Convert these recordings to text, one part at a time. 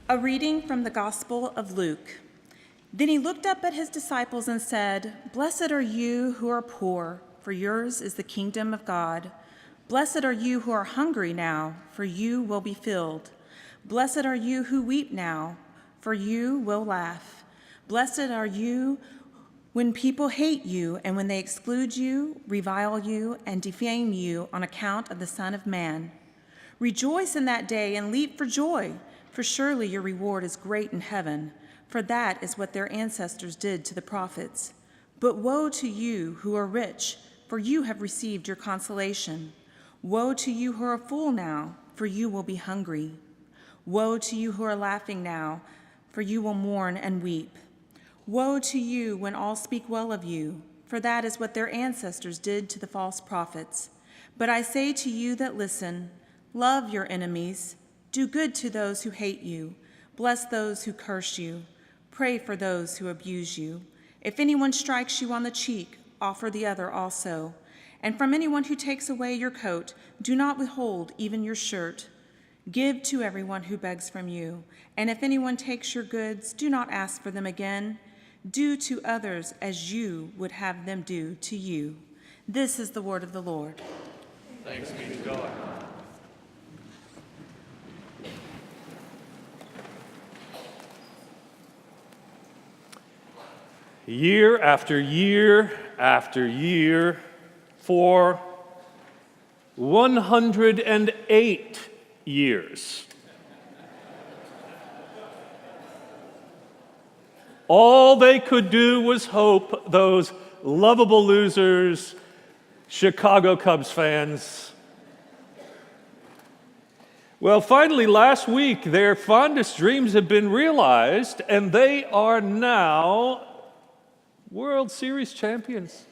A reading from the Gospel of Luke. Then he looked up at his disciples and said, "Blessed are you who are poor, for yours is the kingdom of God. Blessed are you who are hungry now, for you will be filled. Blessed are you who weep now, for you will laugh. Blessed are you when people hate you and when they exclude you, revile you, and defame you on account of the Son of Man. Rejoice in that day and leap for joy, for surely your reward is great in heaven, for that is what their ancestors did to the prophets. But woe to you who are rich, for you have received your consolation. Woe to you who are full now, for you will be hungry. Woe to you who are laughing now, for you will mourn and weep. Woe to you when all speak well of you, for that is what their ancestors did to the false prophets. But I say to you that listen, love your enemies, do good to those who hate you, bless those who curse you, pray for those who abuse you. If anyone strikes you on the cheek, offer the other also. And from anyone who takes away your coat, do not withhold even your shirt. Give to everyone who begs from you. And if anyone takes your goods, do not ask for them again. Do to others as you would have them do to you. This is the word of the Lord. Thanks be to God. Year after year after year, for 108 years, all they could do was hope those lovable losers, Chicago Cubs fans. Well, finally, last week, their fondest dreams have been realized, and they are now World Series champions.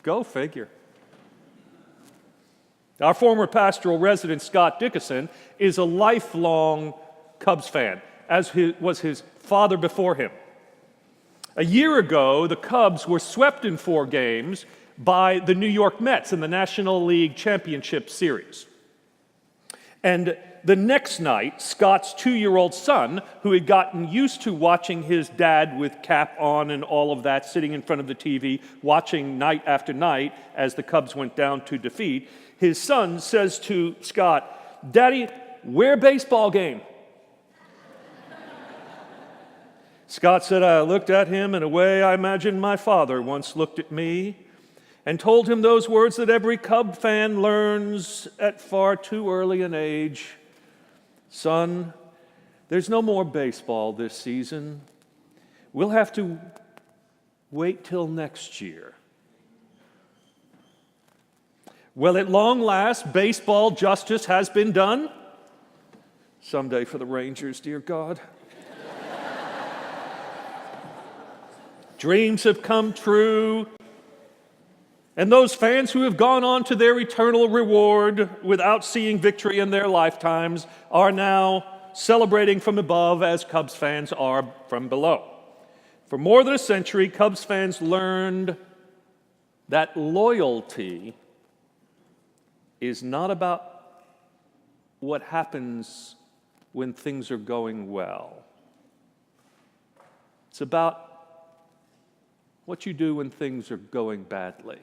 Go figure. Our former pastoral resident, Scott Dickinson, is a lifelong Cubs fan, as was his father before him. A year ago, the Cubs were swept in 4 games by the New York Mets in the National League Championship Series. And the next night, Scott's 2-year-old son, who had gotten used to watching his dad with cap on and all of that, sitting in front of the TV, watching night after night as the Cubs went down to defeat, his son says to Scott, "Daddy, where baseball game?" Scott said, "I looked at him in a way I imagine my father once looked at me, and told him those words that every Cub fan learns at far too early an age. Son, there's no more baseball this season. We'll have to wait till next year." Well, at long last, baseball justice has been done. Someday for the Rangers, dear God. Dreams have come true. And those fans who have gone on to their eternal reward without seeing victory in their lifetimes are now celebrating from above as Cubs fans are from below. For more than a century, Cubs fans learned that loyalty is not about what happens when things are going well. It's about what you do when things are going badly.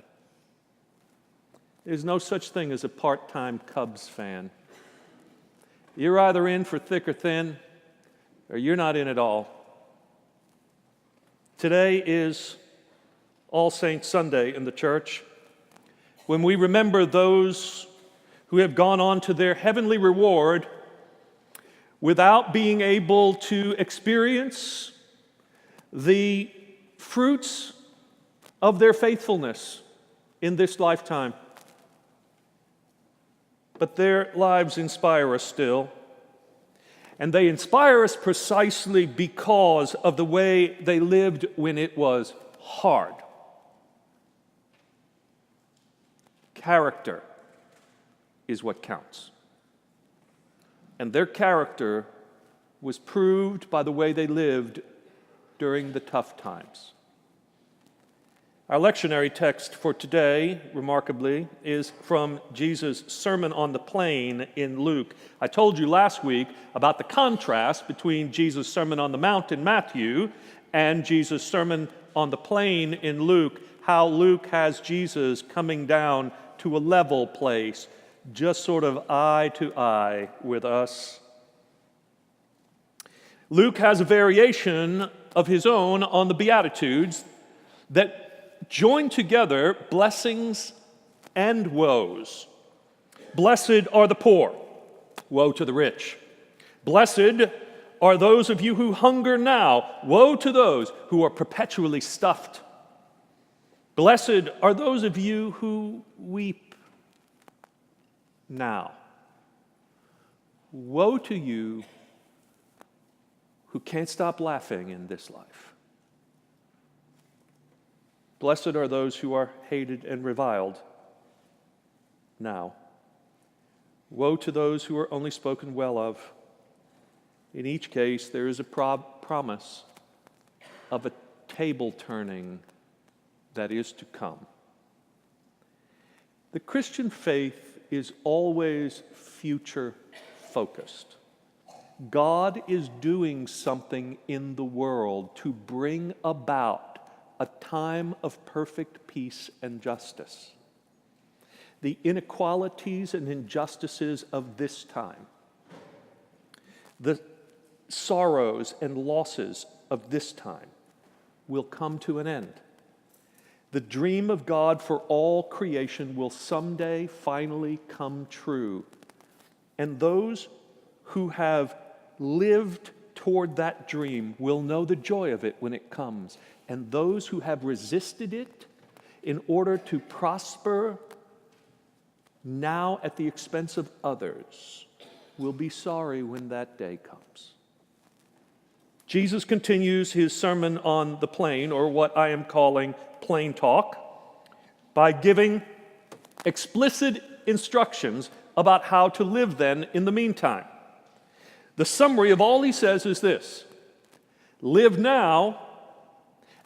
There's no such thing as a part-time Cubs fan. You're either in for thick or thin, or you're not in at all. Today is All Saints Sunday in the church, when we remember those who have gone on to their heavenly reward without being able to experience the fruits of their faithfulness in this lifetime. But their lives inspire us still. And they inspire us precisely because of the way they lived when it was hard. Character is what counts. And their character was proved by the way they lived during the tough times. Our lectionary text for today, remarkably, is from Jesus' Sermon on the Plain in Luke. I told you last week about the contrast between Jesus' Sermon on the Mount in Matthew and Jesus' Sermon on the Plain in Luke, how Luke has Jesus coming down to a level place, just sort of eye to eye with us. Luke has a variation of his own on the Beatitudes that join together blessings and woes. Blessed are the poor, woe to the rich. Blessed are those of you who hunger now, woe to those who are perpetually stuffed. Blessed are those of you who weep now. Woe to you who can't stop laughing in this life. Blessed are those who are hated and reviled now. Woe to those who are only spoken well of. In each case, there is a promise of a table turning that is to come. The Christian faith is always future focused. God is doing something in the world to bring about a time of perfect peace and justice. The inequalities and injustices of this time, the sorrows and losses of this time will come to an end. The dream of God for all creation will someday finally come true. And those who have lived toward that dream will know the joy of it when it comes. And those who have resisted it in order to prosper now at the expense of others will be sorry when that day comes. Jesus continues his Sermon on the Plain, or what I am calling plain talk, by giving explicit instructions about how to live then in the meantime. The summary of all he says is this: live now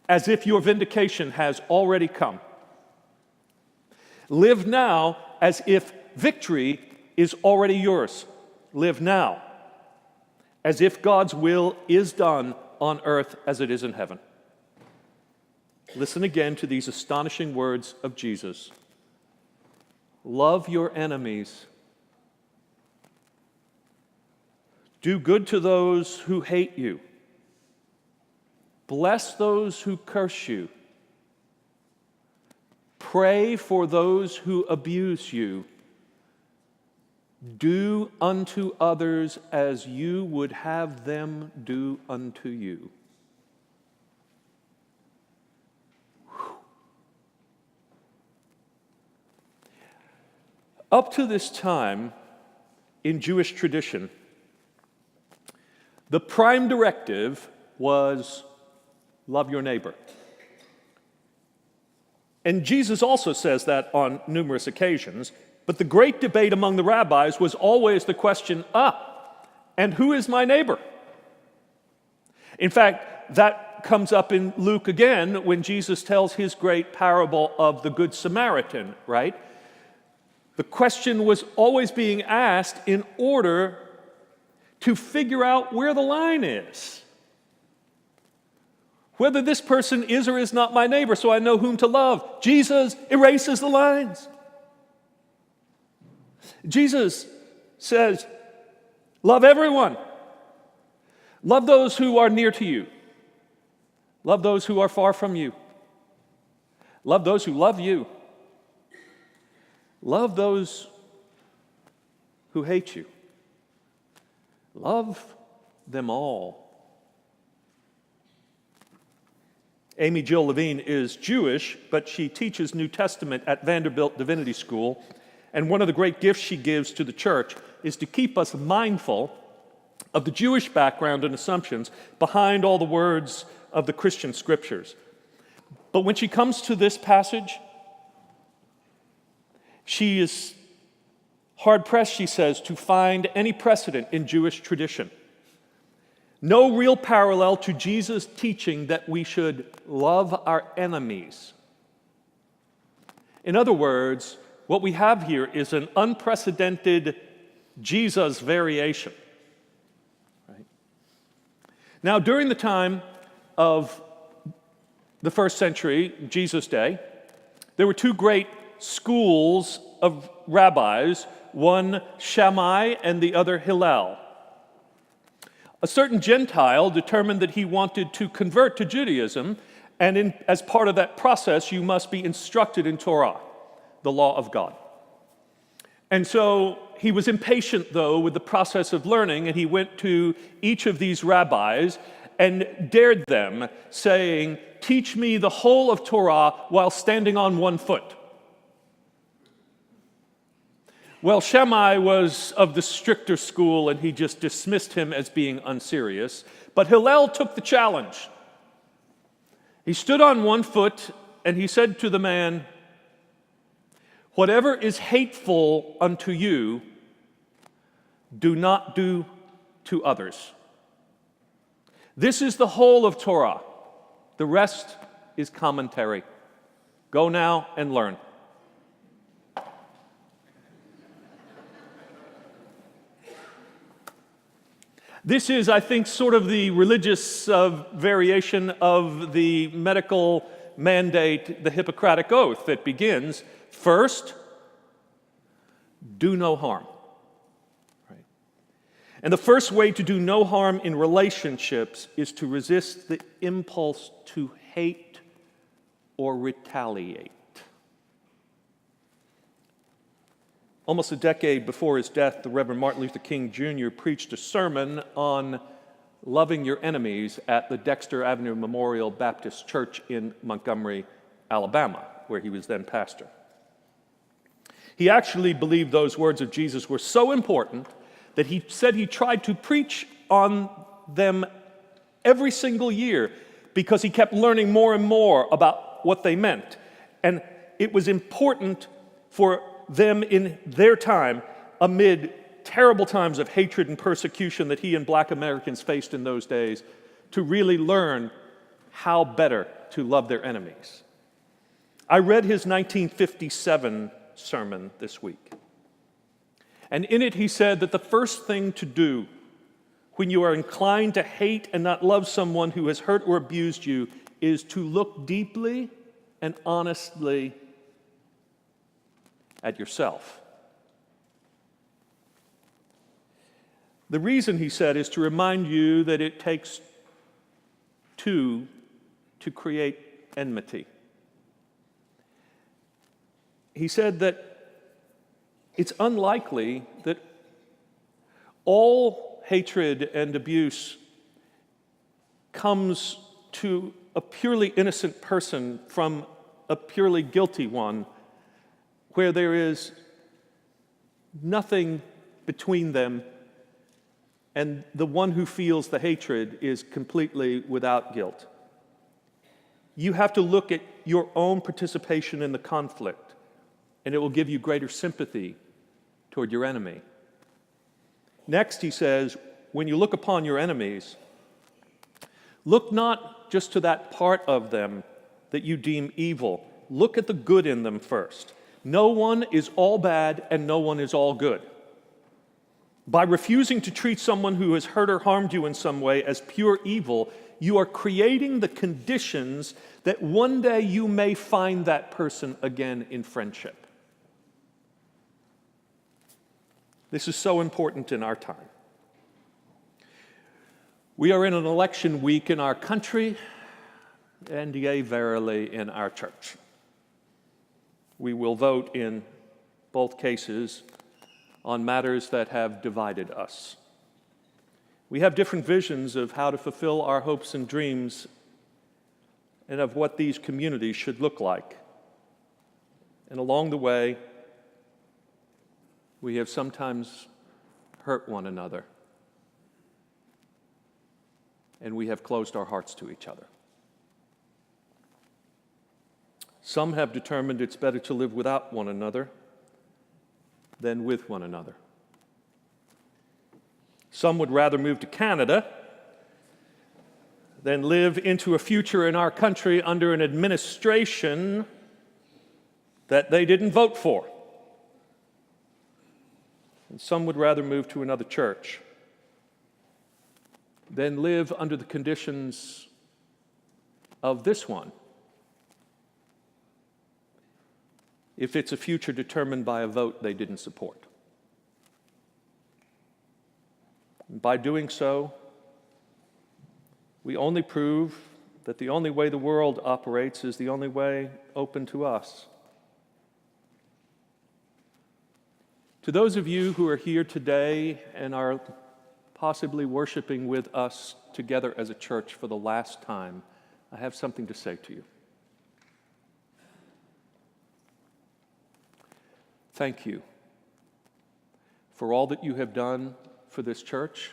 as if your vindication has already come. Live now as if victory is already yours. Live now as if God's will is done on earth as it is in heaven. Listen again to these astonishing words of Jesus. Love your enemies. Do good to those who hate you. Bless those who curse you. Pray for those who abuse you. Do unto others as you would have them do unto you. Up to this time, in Jewish tradition, the prime directive was love your neighbor. And Jesus also says that on numerous occasions, but the great debate among the rabbis was always the question, and who is my neighbor? In fact, that comes up in Luke again when Jesus tells his great parable of the Good Samaritan, right? The question was always being asked in order to figure out where the line is. Whether this person is or is not my neighbor, so I know whom to love. Jesus erases the lines. Jesus says, love everyone. Love those who are near to you. Love those who are far from you. Love those who love you. Love those who hate you. Love them all. Amy Jill Levine is Jewish, but she teaches New Testament at Vanderbilt Divinity School. And one of the great gifts she gives to the church is to keep us mindful of the Jewish background and assumptions behind all the words of the Christian scriptures. But when she comes to this passage, she is hard-pressed, she says, to find any precedent in Jewish tradition. No real parallel to Jesus' teaching that we should love our enemies In other words, what we have here is an unprecedented Jesus variation. Right? Now, during the time of the first century, Jesus' day, there were two great schools of rabbis, one Shammai and the other Hillel. A certain Gentile determined that he wanted to convert to Judaism, and as part of that process, you must be instructed in Torah, the law of God. And so he was impatient, though, with the process of learning, and he went to each of these rabbis and dared them, saying, "Teach me the whole of Torah while standing on one foot." Well, Shammai was of the stricter school, and he just dismissed him as being unserious. But Hillel took the challenge. He stood on one foot, and he said to the man, "Whatever is hateful unto you, do not do to others." This is the whole of Torah. The rest is commentary. Go now and learn. This is, I think, sort of the religious variation of the medical mandate, the Hippocratic Oath, that begins, first, do no harm. Right? And the first way to do no harm in relationships is to resist the impulse to hate or retaliate. Almost a decade before his death, the Reverend Martin Luther King Jr. preached a sermon on loving your enemies at the Dexter Avenue Memorial Baptist Church in Montgomery, Alabama, where he was then pastor. He actually believed those words of Jesus were so important that he said he tried to preach on them every single year because he kept learning more and more about what they meant. And it was important for them in their time, amid terrible times of hatred and persecution that he and black Americans faced in those days, to really learn how better to love their enemies. I read his 1957 sermon this week. And in it he said that the first thing to do when you are inclined to hate and not love someone who has hurt or abused you is to look deeply and honestly at yourself. The reason, he said, is to remind you that it takes two to create enmity. He said that it's unlikely that all hatred and abuse comes to a purely innocent person from a purely guilty one, where there is nothing between them and the one who feels the hatred is completely without guilt. You have to look at your own participation in the conflict, and it will give you greater sympathy toward your enemy. Next, he says, when you look upon your enemies, look not just to that part of them that you deem evil. Look at the good in them first. No one is all bad and no one is all good. By refusing to treat someone who has hurt or harmed you in some way as pure evil, you are creating the conditions that one day you may find that person again in friendship. This is so important in our time. We are in an election week in our country, and yea, verily, in our church. We will vote in both cases on matters that have divided us. We have different visions of how to fulfill our hopes and dreams and of what these communities should look like. And along the way, we have sometimes hurt one another, and we have closed our hearts to each other. Some have determined it's better to live without one another than with one another. Some would rather move to Canada than live into a future in our country under an administration that they didn't vote for. And some would rather move to another church than live under the conditions of this one, if it's a future determined by a vote they didn't support. And by doing so, we only prove that the only way the world operates is the only way open to us. To those of you who are here today and are possibly worshiping with us together as a church for the last time, I have something to say to you. Thank you for all that you have done for this church,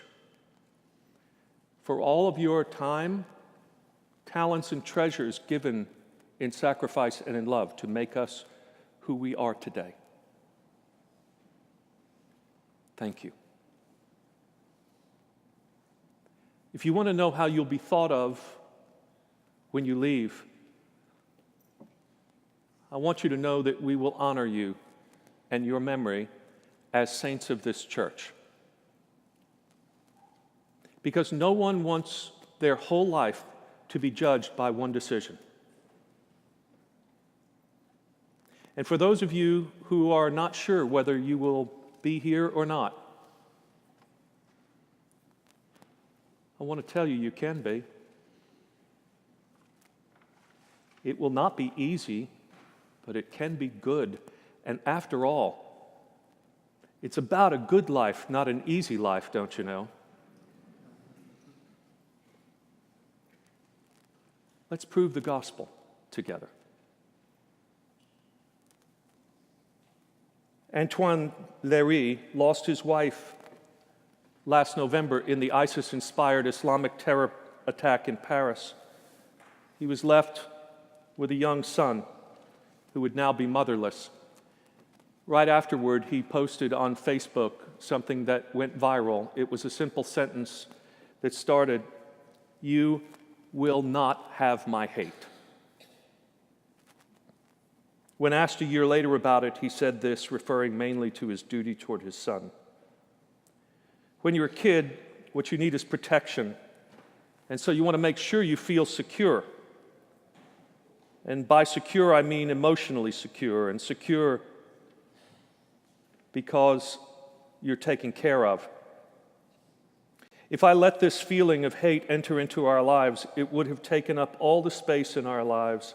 for all of your time, talents, and treasures given in sacrifice and in love to make us who we are today. Thank you. If you want to know how you'll be thought of when you leave, I want you to know that we will honor you and your memory as saints of this church. Because no one wants their whole life to be judged by one decision. And for those of you who are not sure whether you will be here or not, I want to tell you, you can be. It will not be easy, but it can be good. And after all, it's about a good life, not an easy life, don't you know? Let's prove the gospel together. Antoine Léry lost his wife last November in the ISIS-inspired Islamic terror attack in Paris. He was left with a young son who would now be motherless. Right afterward, he posted on Facebook something that went viral. It was a simple sentence that started, "You will not have my hate." When asked a year later about it, he said this, referring mainly to his duty toward his son. When you're a kid, what you need is protection. And so you want to make sure you feel secure. And by secure, I mean emotionally secure, and secure because you're taken care of. If I let this feeling of hate enter into our lives, it would have taken up all the space in our lives.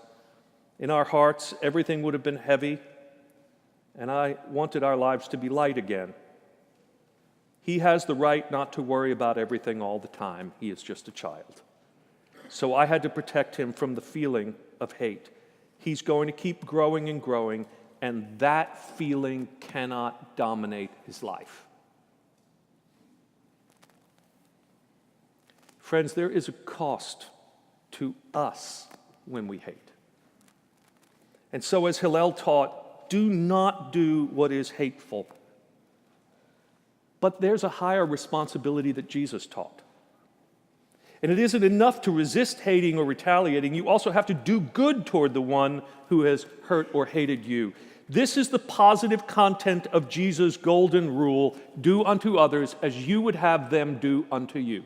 In our hearts, everything would have been heavy, and I wanted our lives to be light again. He has the right not to worry about everything all the time. He is just a child. So I had to protect him from the feeling of hate. He's going to keep growing and growing, and that feeling cannot dominate his life. Friends, there is a cost to us when we hate. And so as Hillel taught, do not do what is hateful. But there's a higher responsibility that Jesus taught. And it isn't enough to resist hating or retaliating. You also have to do good toward the one who has hurt or hated you. This is the positive content of Jesus' golden rule: do unto others as you would have them do unto you.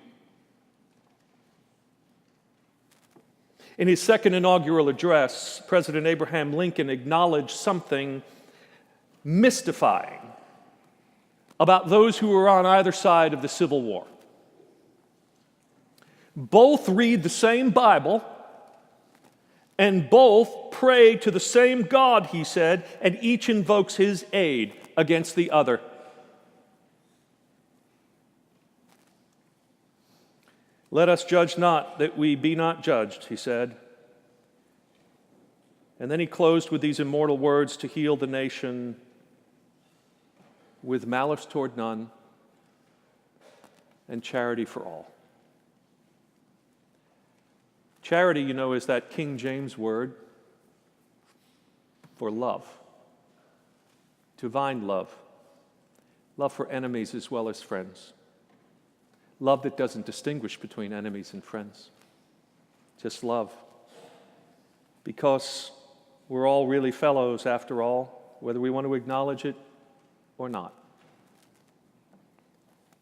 In his second inaugural address, President Abraham Lincoln acknowledged something mystifying about those who were on either side of the Civil War. Both read the same Bible, and both pray to the same God, he said, and each invokes his aid against the other. Let us judge not, that we be not judged, he said. And then he closed with these immortal words to heal the nation: with malice toward none, and charity for all. Charity, you know, is that King James word for love. Divine love. Love for enemies as well as friends. Love that doesn't distinguish between enemies and friends. Just love. Because We're all really fellows, after all, whether we want to acknowledge it or not.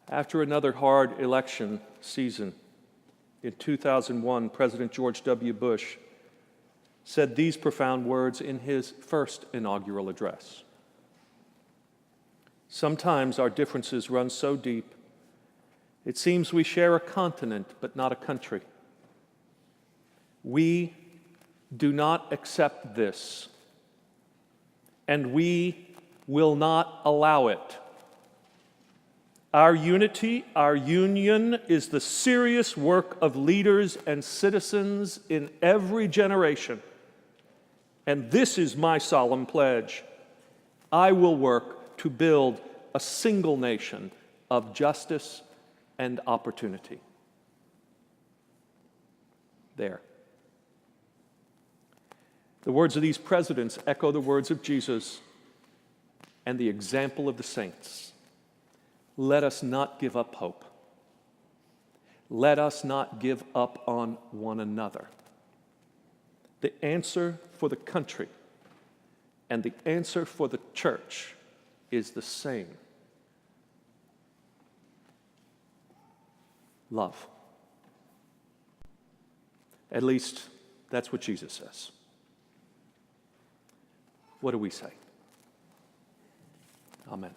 After another hard election season in 2001, President George W. Bush said these profound words in his first inaugural address. Sometimes our differences run so deep, it seems we share a continent but not a country. We do not accept this, and we will not allow it. Our unity, our union, is the serious work of leaders and citizens in every generation. And this is my solemn pledge. I will work to build a single nation of justice and opportunity. There. The words of these presidents echo the words of Jesus and the example of the saints. Let us not give up hope. Let us not give up on one another. The answer for the country and the answer for the church is the same. Love. At least that's what Jesus says. What do we say? Amen.